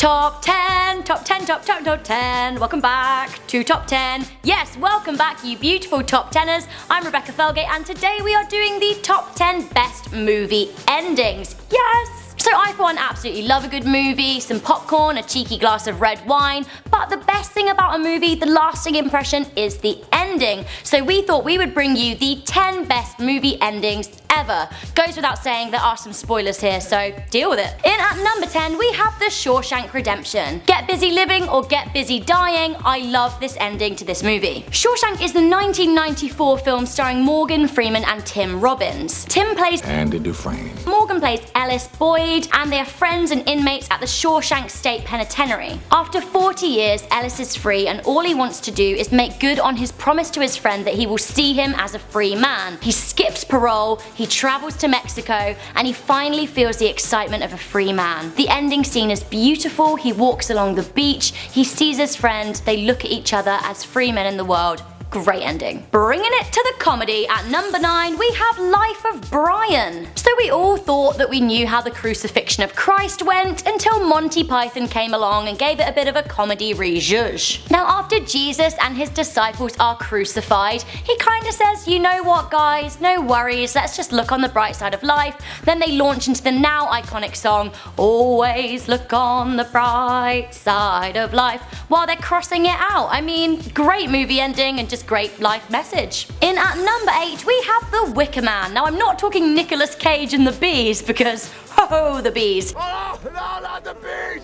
Top 10, top 10, top 10. Welcome back to Top 10. Yes, welcome back, you beautiful Top 10ers. I'm Rebecca Felgate, and today we are doing the Top 10 Best Movie Endings. Yes! So I for one absolutely love a good movie, some popcorn, a cheeky glass of red wine, but the best thing about a movie, the lasting impression, is the ending. So we thought we would bring you the 10 best movie endings ever. Goes without saying there are some spoilers here, so deal with it. In at number 10 we have the Shawshank Redemption. Get busy living or get busy dying, I love this ending to this movie. Shawshank is the 1994 film starring Morgan Freeman and Tim Robbins. Tim plays Andy Dufresne. Morgan plays Ellis Boyd, and they are friends and inmates at the Shawshank State Penitentiary. After 40 years, Ellis is free, and all he wants to do is make good on his promise to his friend that he will see him as a free man. He skips parole, he travels to Mexico, and he finally feels the excitement of a free man. The ending scene is beautiful. He walks along the beach, he sees his friend, they look at each other as free men in the world. Great ending. Bringing it to the comedy, at number 9 we have Life of Brian. So we all thought that we knew how the crucifixion of Christ went until Monty Python came along and gave it a bit of a comedy rejudge. Now after Jesus and his disciples are crucified, he kinda says, you know what guys, no worries, let's just look on the bright side of life. Then they launch into the now iconic song, always look on the bright side of life, while they're crossing it out. I mean, great movie ending and just great life message. In at number 8 we have the Wickerman. Now I'm not talking Nicolas Cage and the bees, because ho the bees. Oh, no, not the bees!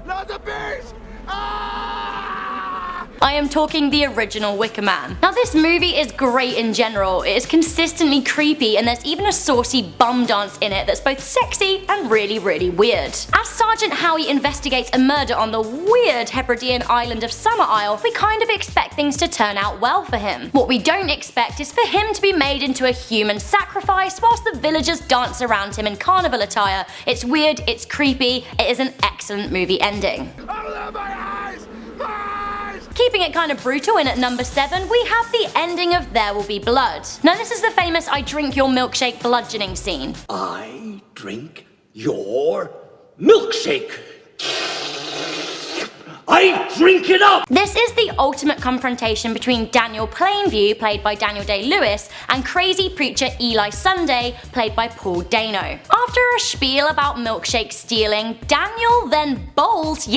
Not the bees! I am talking the original Wickerman. Now this movie is great in general. It is consistently creepy, and there's even a saucy bum dance in it that's both sexy and really weird. As Sergeant Howie investigates a murder on the weird Hebridean island of Summer Isle, we kind of expect things to turn out well for him. What we don't expect is for him to be made into a human sacrifice whilst the villagers dance around him in carnival attire. It's weird, it's creepy, it is an excellent movie ending. Oh, my eyes! Keeping it kind of brutal, in at number 7 we have the ending of There Will Be Blood. Now this is the famous I drink your milkshake bludgeoning scene. I drink your milkshake. I drink it up! This is the ultimate confrontation between Daniel Plainview, played by Daniel Day-Lewis, and crazy preacher Eli Sunday, played by Paul Dano. After a spiel about milkshake stealing, Daniel then bowls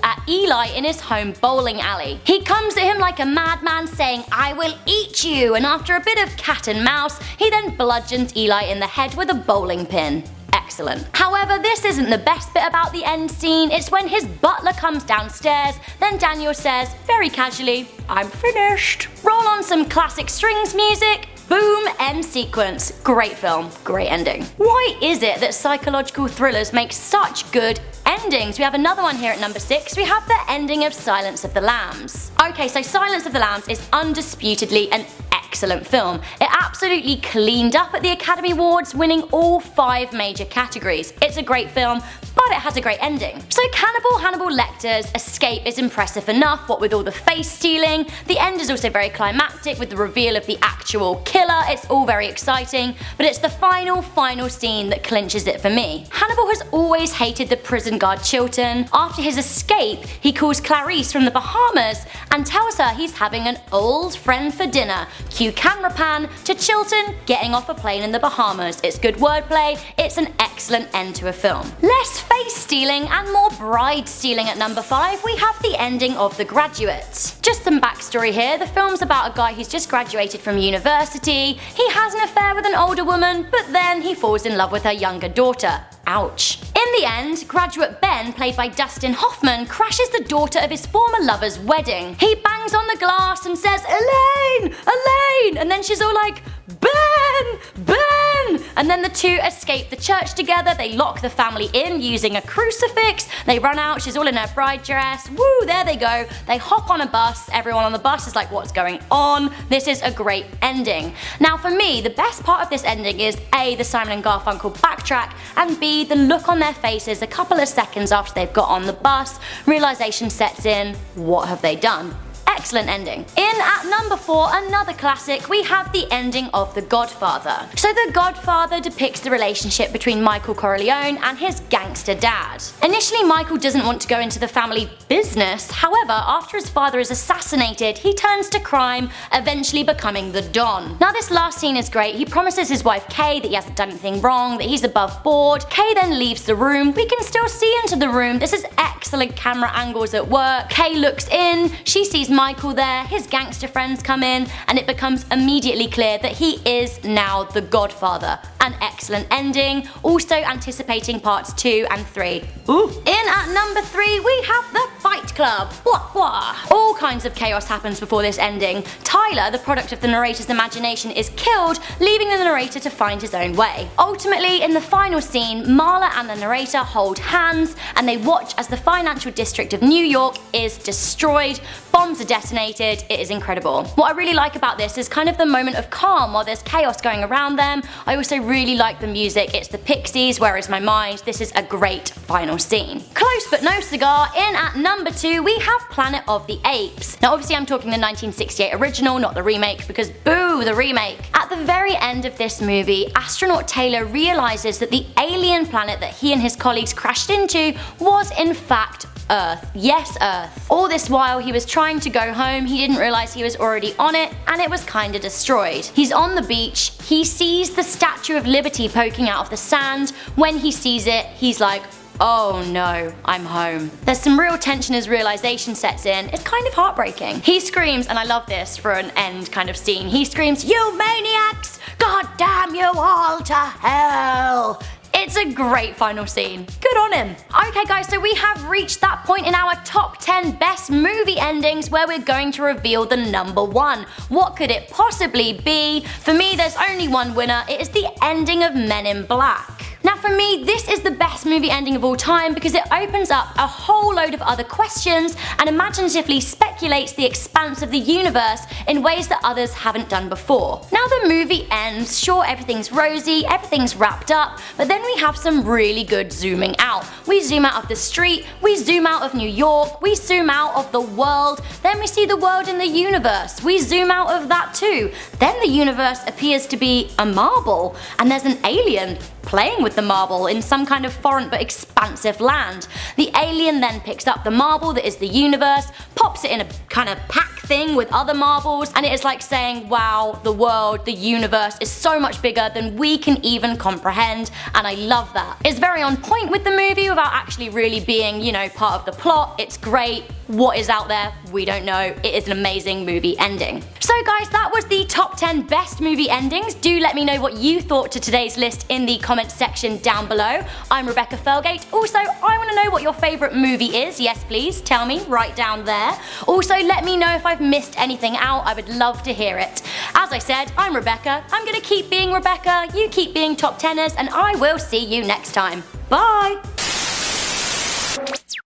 at Eli in his home bowling alley. He comes at him like a madman saying, I will eat you, and after a bit of cat and mouse, he then bludgeons Eli in the head with a bowling pin. Excellent. However, this isn't the best bit about the end scene. It's when his butler comes downstairs, then Daniel says, very casually, I'm finished. Roll on some classic strings music, boom, end sequence. Great film, great ending. Why is it that psychological thrillers make such good endings? We have another one here at number 6. We have the ending of Silence of the Lambs. Okay, so Silence of the Lambs is undisputedly an excellent film. It absolutely cleaned up at the Academy Awards, winning all 5 major categories. It's a great film, but it has a great ending. So Hannibal Lecter's escape is impressive enough, what with all the face stealing. The end is also very climactic with the reveal of the actual killer. It's all very exciting, but it's the final scene that clinches it for me. Hannibal has always hated the prison guard Chilton. After his escape, he calls Clarice from the Bahamas and tells her he's having an old friend for dinner. Cue camera pan to Chilton getting off a plane in the Bahamas. It's good wordplay, it's an excellent end to a film. Less face stealing and more bride stealing at number 5, we have the ending of The Graduate. Just some backstory here, the film's about a guy who's just graduated from university. He has an affair with an older woman, but then he falls in love with her younger daughter. Ouch. In the end, graduate Ben, played by Dustin Hoffman, crashes the daughter of his former lover's wedding. He bangs on the glass and says, Elaine! Elaine! And then she's all like, Ben! Ben! And then the two escape the church together. They lock the family in using a crucifix. They run out, she's all in her bride dress. Woo, there they go. They hop on a bus. Everyone on the bus is like, what's going on? This is a great ending. Now for me, the best part of this ending is A, the Simon and Garfunkel backtrack, and B, the look on their faces a couple of seconds after they've got on the bus. Realization sets in, what have they done? excellent ending. In at number 4, another classic, we have the ending of The Godfather. So The Godfather depicts the relationship between Michael Corleone and his gangster dad. Initially, Michael doesn't want to go into the family business, however, after his father is assassinated, he turns to crime, eventually becoming the Don. Now this last scene is great. He promises his wife Kay that he hasn't done anything wrong, that he's above board. Kay then leaves the room. We can still see into the room. This is excellent camera angles at work. Kay looks in, she sees Michael there, his gangster friends come in, and it becomes immediately clear that he is now the Godfather. An excellent ending, also anticipating parts 2 and 3. Ooh. In at number 3, we have the Fight Club. Blah, blah. All kinds of chaos happens before this ending. Tyler, the product of the narrator's imagination, is killed, leaving the narrator to find his own way. Ultimately, in the final scene, Marla and the narrator hold hands, and they watch as the financial district of New York is destroyed, bombs are detonated. It is incredible. What I really like about this is kind of the moment of calm while there's chaos going around them. I also really like the music. It's the Pixies, Where Is My Mind? This is a great final scene. Close but no cigar, in at number 2 we have Planet of the Apes. Now obviously I'm talking the 1968 original, not the remake, because boo the remake. At the very end of this movie, astronaut Taylor realizes that the alien planet that he and his colleagues crashed into was in fact Earth. Yes, Earth. All this while he was trying to go home, he didn't realize he was already on it, and it was kinda destroyed. He's on the beach, he sees the Statue of Liberty poking out of the sand. When he sees it, he's like, oh no, I'm home. There's some real tension as realization sets in. It's kind of heartbreaking. He screams, and I love this for an end kind of scene, he screams, "You maniacs! God damn you all to hell!" It's a great final scene. Good on him. Okay guys, so we have reached that point in our top 10 best movie endings where we're going to reveal the number 1. What could it possibly be? For me, there's only one winner. It is the ending of Men in Black. Now for me, this is the best movie ending of all time because it opens up a whole load of other questions and imaginatively speculates the expanse of the universe in ways that others haven't done before. Now the movie ends, sure everything's rosy, everything's wrapped up, but then we have some really good zooming out. We zoom out of the street, we zoom out of New York, we zoom out of the world, then we see the world in the universe. We zoom out of that too. Then the universe appears to be a marble, and there's an alien playing with the marble in some kind of foreign but expansive land. The alien then picks up the marble that is the universe, pops it in a kind of pack thing with other marbles, and it is like saying, wow, the world, the universe is so much bigger than we can even comprehend, and I love that. It's very on point with the movie without actually really being, you know, part of the plot. It's great. What is out there? We don't know. It is an amazing movie ending. So guys, that was the top 10 best movie endings. Do let me know what you thought to today's list in the comments section down below. I'm Rebecca Felgate. Also, I want to know what your favourite movie is. Yes please, tell me right down there. Also, let me know if I've missed anything out. I would love to hear it. As I said, I'm Rebecca. I'm gonna keep being Rebecca, you keep being top 10ers, and I will see you next time. Bye!